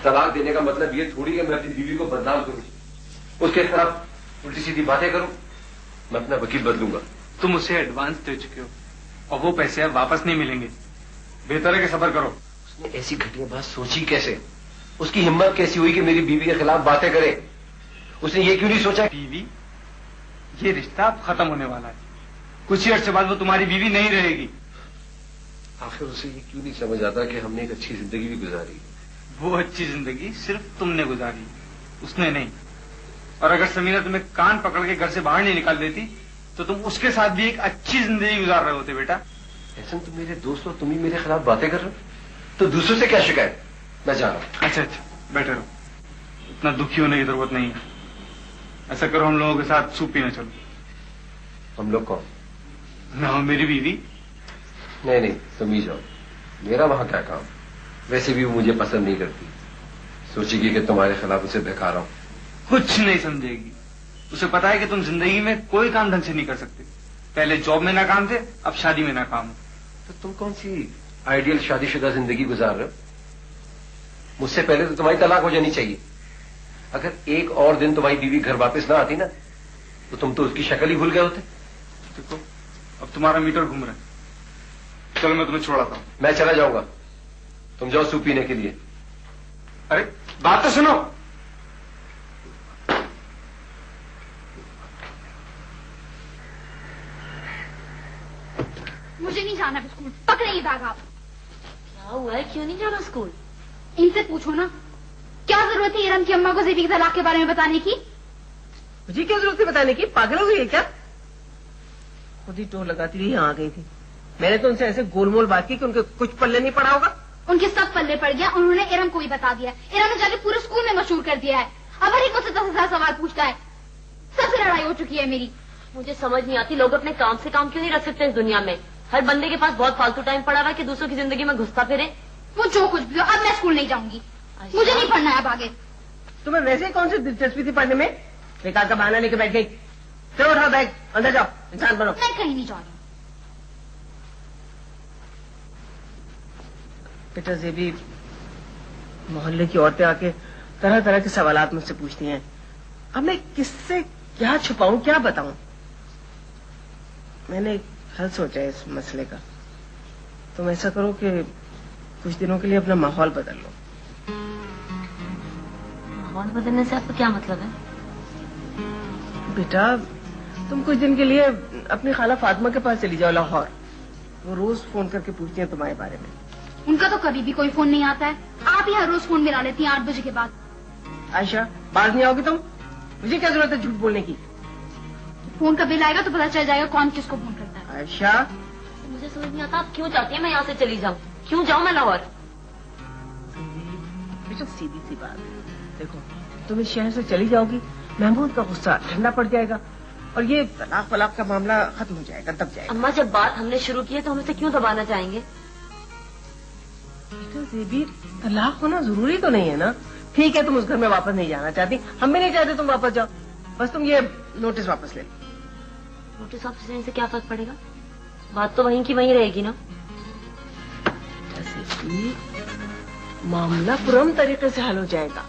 तलाक देने का मतलब ये थोड़ी है मैं अपनी बीवी को बदनाम करूं, उसके खिलाफ उल्टी सीधी बातें करूं। मैं अपना वकील बदलूंगा। तुम उसे एडवांस दे चुके हो और वो पैसे अब वापस नहीं मिलेंगे। बेहतर है कि सब्र करो। उसने ऐसी घटिया बात सोची कैसे? उसकी हिम्मत कैसी हुई कि मेरी बीवी के खिलाफ बातें करे? उसने ये क्यों नहीं सोचा? बीवी, ये रिश्ता अब खत्म होने वाला है। कुछ ही अर्से बाद वो तुम्हारी बीवी नहीं रहेगी। आखिर उसे ये क्यों नहीं समझ आता कि हमने एक अच्छी जिंदगी भी गुजारी? वो अच्छी जिंदगी सिर्फ तुमने गुजारी, उसने नहीं। और अगर समीना तुम्हें कान पकड़ के घर से बाहर नहीं निकाल देती तो तुम उसके साथ भी एक अच्छी जिंदगी गुजार रहे होते। बेटा ऐसा तुम मेरे दोस्त हो, तुम ही मेरे खिलाफ बातें कर रहे हो, तो दूसरों से क्या शिकायत? मैं जा रहा हूं। अच्छा, बैठे रहो, इतना दुखी होने की जरूरत नहीं है। ऐसा करो, हम लोगों के साथ सूप पीने चलो। हम लोग कौन? ना हो मेरी बीवी। नहीं, तुम ही जाओ, मेरा वहां क्या काम? वैसे भी वो मुझे पसंद नहीं करती, सोचेगी कि तुम्हारे खिलाफ उसे बहका रहा हूं। कुछ नहीं समझेगी। उसे पता है कि तुम जिंदगी में कोई काम ढंग से नहीं कर सकते। पहले जॉब में नाकाम थे, अब शादी में नाकाम हो। तो तुम कौन सी आइडियल शादीशुदा जिंदगी गुजार रहे हो? मुझसे पहले तो तुम्हारी तलाक हो जानी चाहिए। अगर एक और दिन तुम्हारी बीवी घर वापस ना आती ना, तो तुम तो उसकी शक्ल ही भूल गए होते। देखो, अब तुम्हारा मीटर घूम रहा है। चलो मैं तुम्हें छोड़ाता हूं। मैं चला जाऊंगा, तुम जाओ सूप पीने के लिए। अरे बात तो सुनो। मुझे नहीं जाना स्कूल, पकड़ेंगे बैग आप। क्या हुआ है, क्यों नहीं जाना स्कूल? इनसे पूछो ना, क्या जरूरत है इरम की अम्मा को ज़ेबी के तलाक के बारे में बताने की? मुझे क्या जरूरत है बताने की? पागल हो गई है क्या? खुद ही टोल लगाती रही, यहाँ आ गई थी। मैंने तो उनसे ऐसे गोलमोल बात की कि उनके कुछ पल्ले नहीं पड़ा होगा। उनके सब पल्ले पड़ गया। उन्होंने इरम को ही बता दिया। इरम ने जाके पूरे स्कूल में मशहूर कर दिया है। अब हर एक मुझसे 10,000 सवाल पूछता है। सबसे लड़ाई हो चुकी है मेरी। मुझे समझ नहीं आती, लोग अपने काम से काम क्यों नहीं रख सकते इस दुनिया में? हर बंदे के पास बहुत फालतू टाइम पड़ा हुआ है कि दूसरों की जिंदगी में घुसता फिरे। वो जो कुछ भी हो, अब मैं स्कूल नहीं जाऊंगी। मुझे नहीं पढ़ना है अब आगे। तुम्हें वैसे ही कौन सी दिलचस्पी थी पढ़ने में? बेकार का बहाना लेके बैठ गई। चलो उठाओ बैग, अंदर जाओ, इंसान बनो। मैं कहीं नहीं जा रही। बेटा ज़ेबी, मोहल्ले की औरतें आके तरह तरह के सवालात मुझसे पूछती हैं। अब मैं किससे क्या छुपाऊं, क्या बताऊं? मैंने एक हल सोचा है इस मसले का। तुम ऐसा करो कि कुछ दिनों के लिए अपना माहौल बदल लो। माहौल बदलने से आपका क्या मतलब है? बेटा, तुम कुछ दिन के लिए अपनी खाला फातिमा के पास चली जाओ लाहौर। वो रोज फोन करके पूछती हैं तुम्हारे बारे में। उनका तो कभी भी कोई फोन नहीं आता है। आप ही हर रोज फोन मिला लेती हैं 8 बजे के बाद। आयशा, बाज नहीं आओगी तुम? मुझे क्या जरूरत है झूठ बोलने की? फोन का बिल आएगा तो पता चल जाएगा कौन किसको फोन करता है। आयशा, मुझे समझ नहीं आता आप क्यों चाहती हैं मैं यहाँ से चली जाऊँ? क्यों जाऊँ मैं लाहौर? बेटा सीधी सी बात, देखो तुम इस शहर से चली जाओगी, महमूद का गुस्सा ठंडा पड़ जाएगा और ये तलाक वलाक का मामला खत्म हो जाएगा, दब जाएगा। अम्मा, जब बात हमने शुरू की है तो हम इसे क्यों दबाना चाहेंगे? बेटा ज़ेबी, तलाक होना जरूरी तो नहीं है ना। ठीक है, तुम उस घर में वापस नहीं जाना चाहती, हम भी नहीं चाहते तुम वापस जाओ। बस तुम ये नोटिस वापस ले लो। नोटिस वापस लेने से क्या फर्क पड़ेगा? बात तो वहीं की वहीं रहेगी ना। मामला पुरम तरीके से हल हो जाएगा।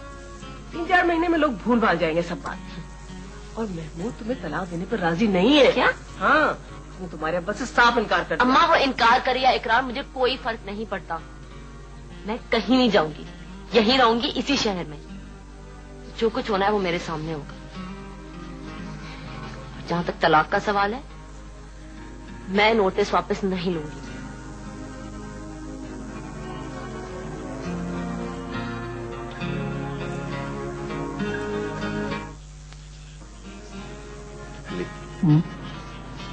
3-4 महीने में लोग भूल भाल जाएंगे सब बात। और महमूद तुम्हें तलाक देने पर राजी नहीं है। क्या? हाँ, वो तुम्हारे अब्बा से साफ इनकार कर। अम्मा, वो इनकार करे या इकरार, मुझे कोई फर्क नहीं पड़ता। मैं कहीं नहीं जाऊंगी, यहीं रहूंगी इसी शहर में। जो कुछ होना है वो मेरे सामने होगा। जहां तक तलाक का सवाल है, मैं नोटिस वापस नहीं लूंगी।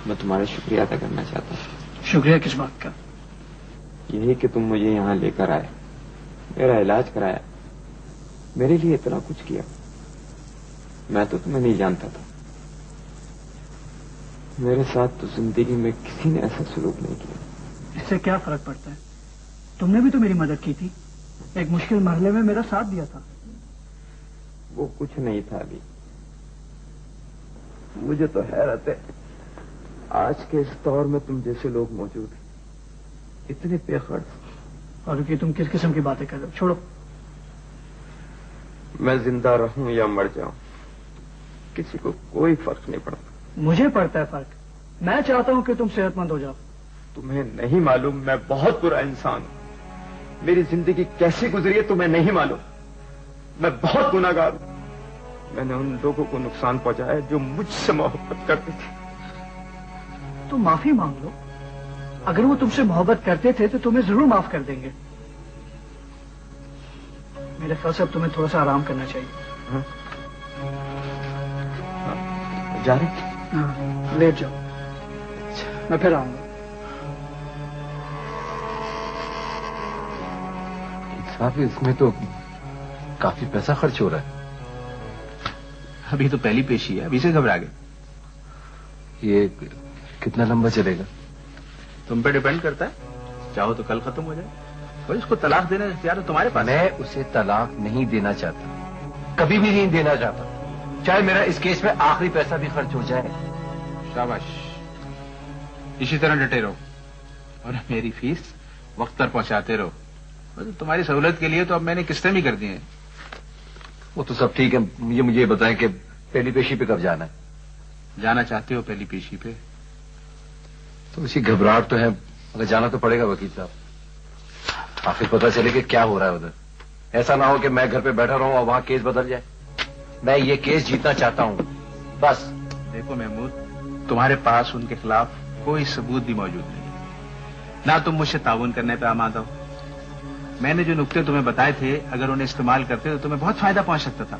मैं तुम्हारा शुक्रिया अदा करना चाहता हूँ। शुक्रिया किस बात का? यही कि तुम मुझे यहाँ लेकर आए, मेरा इलाज कराया, मेरे लिए इतना कुछ किया। मैं तो तुम्हें नहीं जानता था। मेरे साथ तो जिंदगी में किसी ने ऐसा सलूक नहीं किया। इससे क्या फर्क पड़ता है? तुमने भी तो मेरी मदद की थी, एक मुश्किल मरहले में मेरा साथ दिया था। वो कुछ नहीं था अभी। मुझे तो हैरत है, आज के इस दौर में तुम जैसे लोग मौजूद हैं, इतने बेखर्च। और कि तुम किस किस्म की बातें कर रहे हो? छोड़ो। मैं जिंदा रहूं या मर जाऊं, किसी को कोई फर्क नहीं पड़ता। मुझे पड़ता है फर्क। मैं चाहता हूं कि तुम सेहतमंद हो जाओ। तुम्हें नहीं मालूम मैं बहुत बुरा इंसान हूं। मेरी जिंदगी कैसी गुजरी है तुम्हें नहीं मालूम। मैं बहुत गुनाहगार हूं। मैंने उन लोगों को नुकसान पहुंचाया जो मुझसे मोहब्बत करते थे। तो माफी मांग लो। अगर वो तुमसे मोहब्बत करते थे तो तुम्हें जरूर माफ कर देंगे। मेरे ख्याल से अब तुम्हें थोड़ा सा आराम करना चाहिए। जा रहे? हाँ, लेट जाओ। मैं फिर आऊंगा। साहब इसमें तो काफी पैसा खर्च हो रहा है। अभी तो पहली पेशी है, अभी से घबरा गए। ये कितना लंबा चलेगा? तुम पे डिपेंड करता है। चाहो तो कल खत्म हो जाए, और इसको तलाक देने का इख्तियार तो तुम्हारे पास। मैं उसे तलाक नहीं देना चाहता, कभी भी नहीं देना चाहता, चाहे मेरा इस केस में आखिरी पैसा भी खर्च हो जाए। शाबाश, इसी तरह डटे रहो और मेरी फीस वक्त पर पहुंचाते रहो। मतलब तुम्हारी सहूलत के लिए तो अब मैंने किस्तें भी कर दी हैं। वो तो सब ठीक है, मुझे बताएं कि पहली पेशी पे कब जाना है? जाना चाहते हो पहली पेशी पे? तो उसी घबराहट तो है, मगर जाना तो पड़ेगा वकील साहब। आखिर पता चले कि क्या हो रहा है उधर। ऐसा ना हो कि मैं घर पे बैठा रहूं और वहां केस बदल जाए। मैं ये केस जीतना चाहता हूं, बस। देखो महमूद, तुम्हारे पास उनके खिलाफ कोई सबूत भी मौजूद नहीं, ना तुम मुझसे ताउन करने पे आमादा हो। मैंने जो नुक्ते तुम्हें बताए थे, अगर उन्हें इस्तेमाल करते तो तुम्हें बहुत फायदा पहुंच सकता था।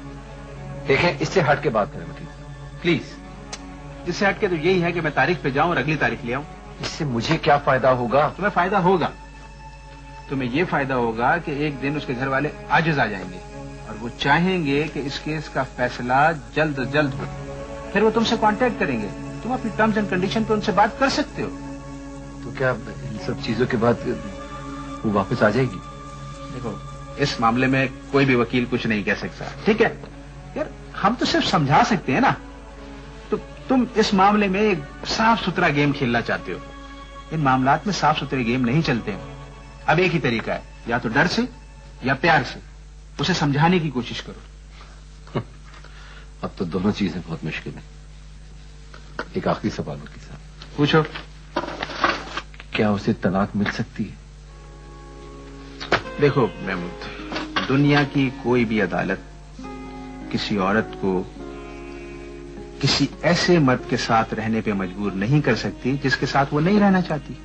देखें, इससे हट के बात करें वकील साहब, प्लीज। इससे हट के तो यही है कि मैं तारीख पे जाऊं और अगली तारीख ले आऊं। इससे मुझे क्या फायदा होगा? तुम्हें फायदा होगा। तुम्हें यह फायदा होगा कि एक दिन उसके घर वाले आजिज आ जाएंगे और वो चाहेंगे कि इस केस का फैसला जल्द अज जल्द हो। फिर वो तुमसे कांटेक्ट करेंगे, तुम अपनी टर्म्स एंड कंडीशन पे उनसे बात कर सकते हो। तो क्या इन सब चीजों के बाद वो वापस आ जाएगी? देखो, इस मामले में कोई भी वकील कुछ नहीं कह सकता, ठीक है यार। हम तो सिर्फ समझा सकते हैं ना। तो तुम इस मामले में एक साफ सुथरा गेम खेलना चाहते हो। इन मामलात में साफ सुथरे गेम नहीं चलते हैं। अब एक ही तरीका है, या तो डर से या प्यार से उसे समझाने की कोशिश करो। अब तो दोनों चीजें बहुत मुश्किल है। एक आखिरी सवाल वकील साहब, पूछो। क्या उसे तलाक मिल सकती है? देखो महमूद, दुनिया की कोई भी अदालत किसी औरत को किसी ऐसे मर्द के साथ रहने पे मजबूर नहीं कर सकती जिसके साथ वो नहीं रहना चाहती।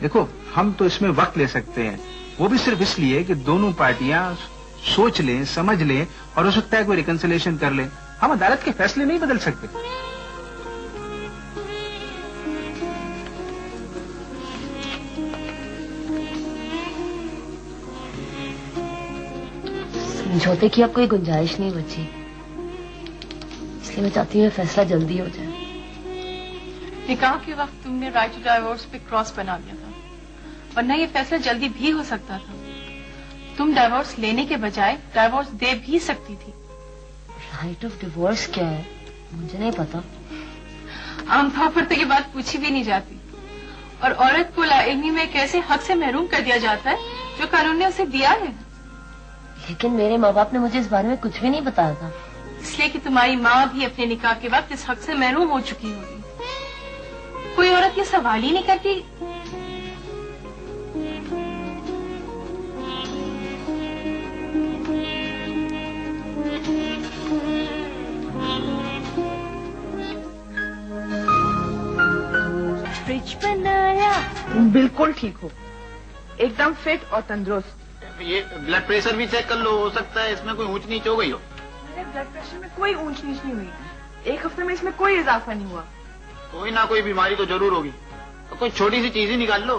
देखो, हम तो इसमें वक्त ले सकते हैं, वो भी सिर्फ इसलिए कि दोनों पार्टियां सोच लें, समझ लें और हो सकता है कोई रिकंसिलिएशन कर लें। हम अदालत के फैसले नहीं बदल सकते। समझौते की अब कोई गुंजाइश नहीं बची, इसलिए मैं चाहती हूँ फैसला जल्दी हो जाए। निकाह के वक्त तुमने राइट टू डाइवोर्स पे क्रॉस बना दिया था, वरना ये फैसला जल्दी भी हो सकता था। तुम डाइवोर्स लेने के बजाय डाइवोर्स दे भी सकती थी। राइट ऑफ डिवोर्स क्या है मुझे नहीं पता। आमतौर पर तो ये बात पूछी भी नहीं जाती, और औरत को लाइल्मी में कैसे हक से महरूम कर दिया जाता है जो कानून ने उसे दिया है। लेकिन मेरे माँ बाप ने मुझे इस बारे में कुछ भी नहीं बताया था। इसलिए कि तुम्हारी माँ भी अपने निकाह के वक्त इस हक से महरूम हो चुकी होगी। कोई औरत ये सवाल ही नहीं करती। फ्रिज बनाया। तुम बिल्कुल ठीक हो, एकदम फिट और तंदुरुस्त। ये ब्लड प्रेशर भी चेक कर लो, हो सकता है इसमें कोई ऊंच नीच हो गई हो। मेरे ब्लड प्रेशर में कोई ऊंच नीच नहीं हुई, एक हफ्ते में इसमें कोई इजाफा नहीं हुआ। कोई ना कोई बीमारी तो जरूर होगी, तो कोई छोटी सी चीज ही निकाल लो।